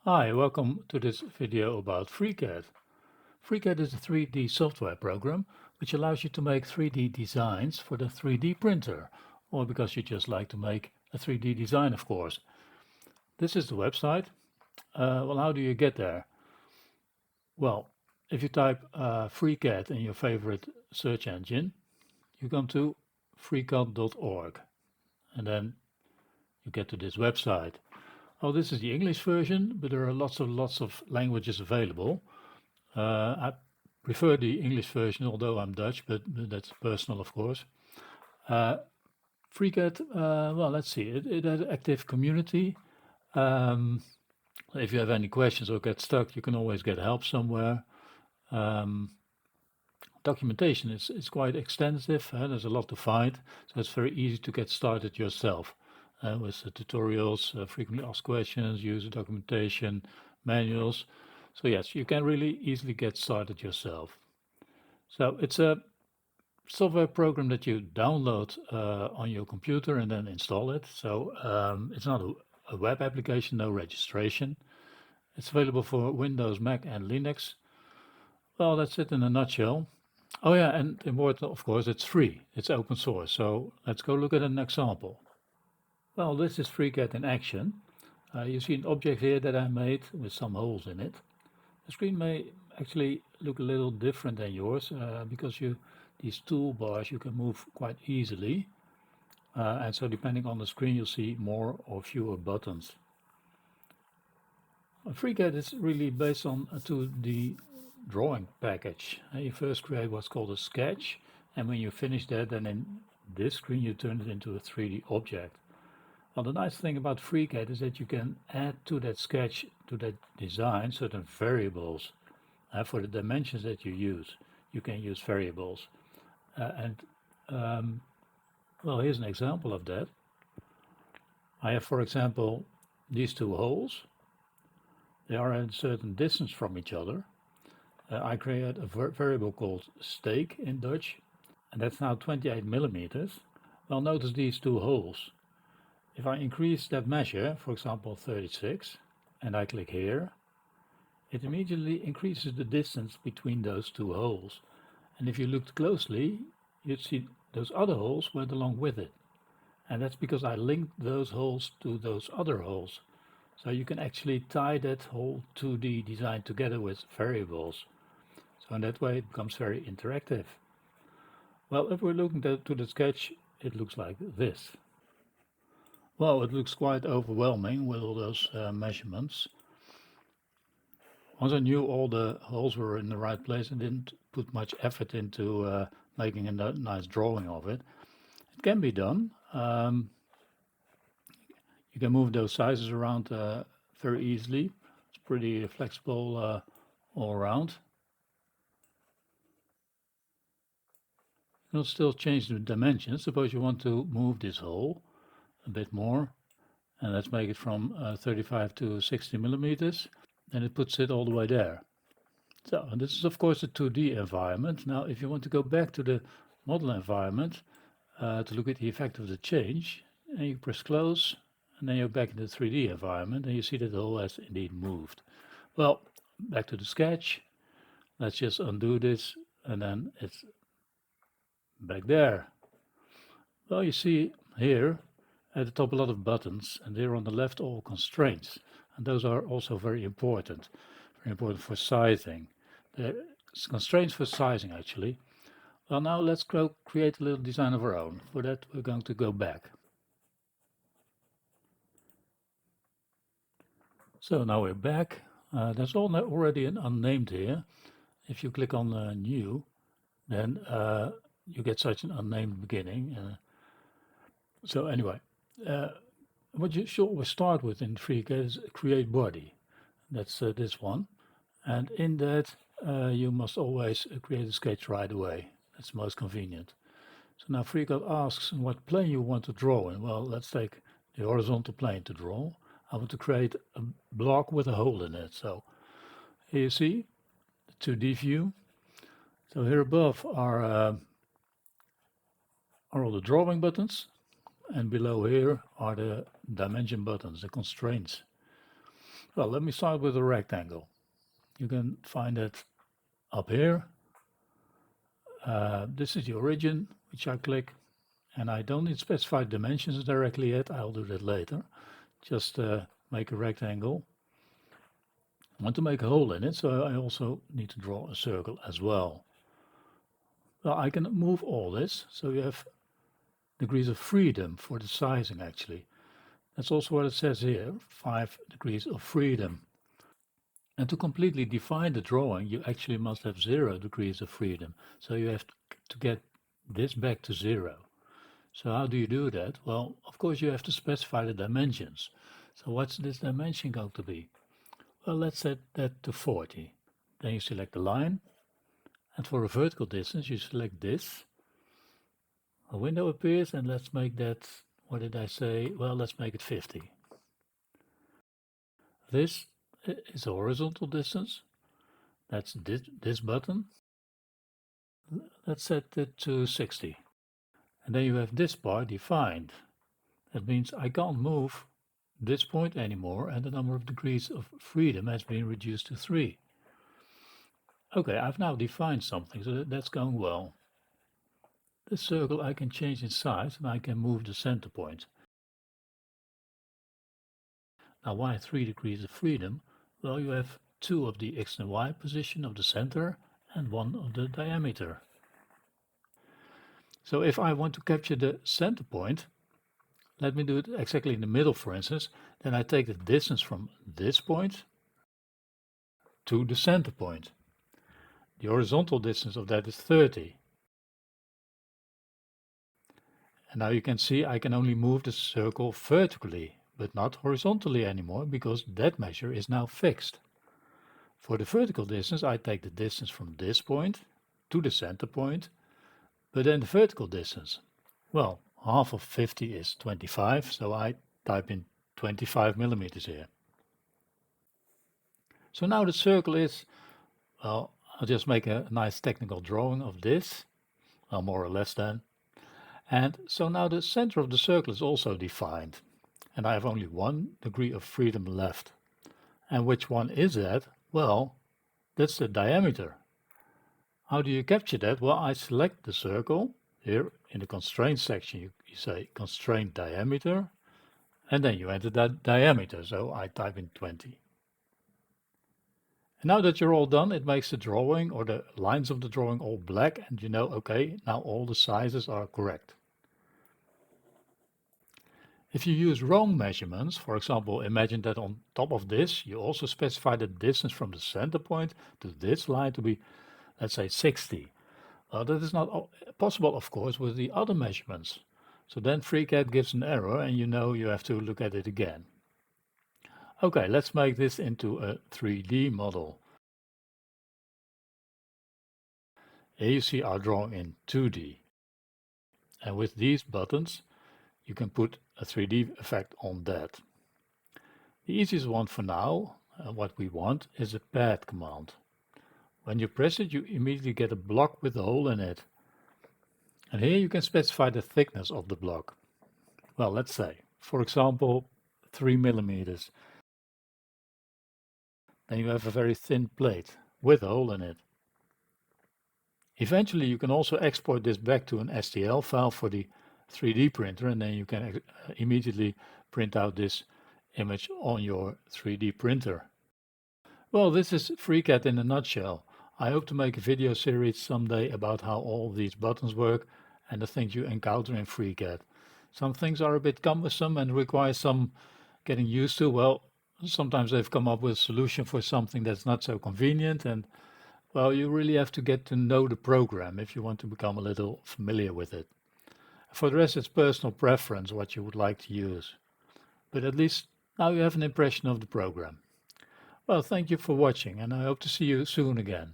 Hi, welcome to this video about FreeCAD. FreeCAD is a 3D software program which allows you to make 3D designs for the 3D printer, or because you just like to make a 3D design, of course. This is the website. Well, how do you get there? Well, if you type FreeCAD in your favorite search engine, you come to freecad.org and then you get to this website. Oh, this is the English version, but there are lots of languages available. I prefer the English version, although I'm Dutch, but that's personal, of course. Uh, FreeCAD, well, let's see. It has an active community. Um, if you have any questions or get stuck, you can always get help somewhere. Um, Documentation is quite extensive. There's a lot to find, so it's very easy to get started yourself with tutorials, frequently asked questions, user documentation, manuals. So yes, you can really easily get started yourself. So it's a software program that you download on your computer and then install it. So it's not a web application, no registration. It's available for Windows, Mac, and Linux. Well, that's it in a nutshell. Oh yeah, and important, of course, it's free. It's open source. So let's go look at an example. Well, this is FreeCAD in action. You see an object here that I made with some holes in it. The screen may actually look a little different than yours because these toolbars you can move quite easily. And so depending on the screen you'll see more or fewer buttons. FreeCAD is really based on a 2D drawing package. You first create what's called a sketch, and when you finish that, then in this screen you turn it into a 3D object. Well, the nice thing about FreeCAD is that you can add to that sketch, to that design, certain variables. For the dimensions that you use, you can use variables. And well, here's an example of that. I have, for example, these two holes. They are at a certain distance from each other. I create a variable called stake in Dutch, and that's now 28 millimeters. Well, notice these two holes. If I increase that measure, for example 36, and I click here, it immediately increases the distance between those two holes. And if you looked closely, you'd see those other holes went along with it. And that's because I linked those holes to those other holes. So you can actually tie that whole 2D design together with variables. So in that way it becomes very interactive. Well, if we're looking to the sketch, it looks like this. Well, it looks quite overwhelming with all those measurements. Once I knew all the holes were in the right place and didn't put much effort into making a nice drawing of it, it can be done. You can move those sizes around very easily. It's pretty flexible all around. You can still change the dimensions. Suppose you want to move this hole a bit more, and let's make it from 35 to 60 millimeters. Then it puts it all the way there. So, and this is of course a 2D environment. Now, if you want to go back to the model environment to look at the effect of the change, and you press close, and then you're back in the 3D environment, and you see that the hole has indeed moved. Well, back to the sketch. Let's just undo this, and then it's back there. Well, you see here at the top a lot of buttons, and there on the left all constraints. And those are also very important for sizing. The constraints for sizing actually. Well, now let's go create a little design of our own. For that we're going to go back. So now we're back. There's already an unnamed here. If you click on new, then you get such an unnamed beginning. So anyway, what you should always start with in FreeCAD is create body. That's this one. And in that, you must always create a sketch right away. That's most convenient. So now FreeCAD asks what plane you want to draw in. Well, let's take the horizontal plane to draw. I want to create a block with a hole in it. So here you see the 2D view. So here above are all the drawing buttons, and below here are the dimension buttons, the constraints. Well, let me start with a rectangle. You can find it up here. This is the origin, which I click, and I don't need specified dimensions directly yet. I'll do that later. Just make a rectangle. I want to make a hole in it, so I also need to draw a circle as well. Well, I can move all this, so you have degrees of freedom for the sizing actually. That's also what it says here, 5 degrees of freedom. And to completely define the drawing, you actually must have 0 degrees of freedom. So you have to get this back to 0. So how do you do that? Well, of course you have to specify the dimensions. So what's this dimension going to be? Well, let's set that to 40. Then you select the line. And for a vertical distance, you select this. A window appears, and let's make that, what did I say? Well, let's make it 50. This is a horizontal distance. That's this button. Let's set it to 60. And then you have this part defined. That means I can't move this point anymore, and the number of degrees of freedom has been reduced to 3. Okay, I've now defined something, so that's going well. This circle I can change in size, and I can move the center point. Now why 3 degrees of freedom? Well, you have 2 of the X and Y position of the center and 1 of the diameter. So if I want to capture the center point, let me do it exactly in the middle, for instance. Then I take the distance from this point to the center point. The horizontal distance of that is 30. And now you can see I can only move the circle vertically, but not horizontally anymore, because that measure is now fixed. For the vertical distance, I take the distance from this point to the center point, but then the vertical distance. Well, half of 50 is 25, so I type in 25 millimeters here. So now the circle is, well, I'll just make a nice technical drawing of this, well, more or less then. And so now the center of the circle is also defined, and I have only 1 degree of freedom left. And which one is that? Well, that's the diameter. How do you capture that? Well, I select the circle. Here in the constraint section you say constraint diameter, and then you enter that diameter, so I type in 20. And now that you're all done, it makes the drawing or the lines of the drawing all black, and you know, okay, now all the sizes are correct. If you use wrong measurements, for example, imagine that on top of this you also specify the distance from the center point to this line to be, let's say, 60. That is not possible, of course, with the other measurements. So then FreeCAD gives an error and you know you have to look at it again. Okay, let's make this into a 3D model. Here you see our drawing in 2D. And with these buttons, you can put a 3D effect on that. The easiest one for now, what we want, is a pad command. When you press it, you immediately get a block with a hole in it. And here you can specify the thickness of the block. Well, let's say, for example, 3 millimeters. Then you have a very thin plate with a hole in it. Eventually you can also export this back to an STL file for the 3D printer, and then you can immediately print out this image on your 3D printer. Well, this is FreeCAD in a nutshell. I hope to make a video series someday about how all these buttons work and the things you encounter in FreeCAD. Some things are a bit cumbersome and require some getting used to. Well, sometimes they've come up with a solution for something that's not so convenient, and well, you really have to get to know the program if you want to become a little familiar with it. For the rest, it's personal preference what you would like to use. But at least now you have an impression of the program. Well, thank you for watching, and I hope to see you soon again.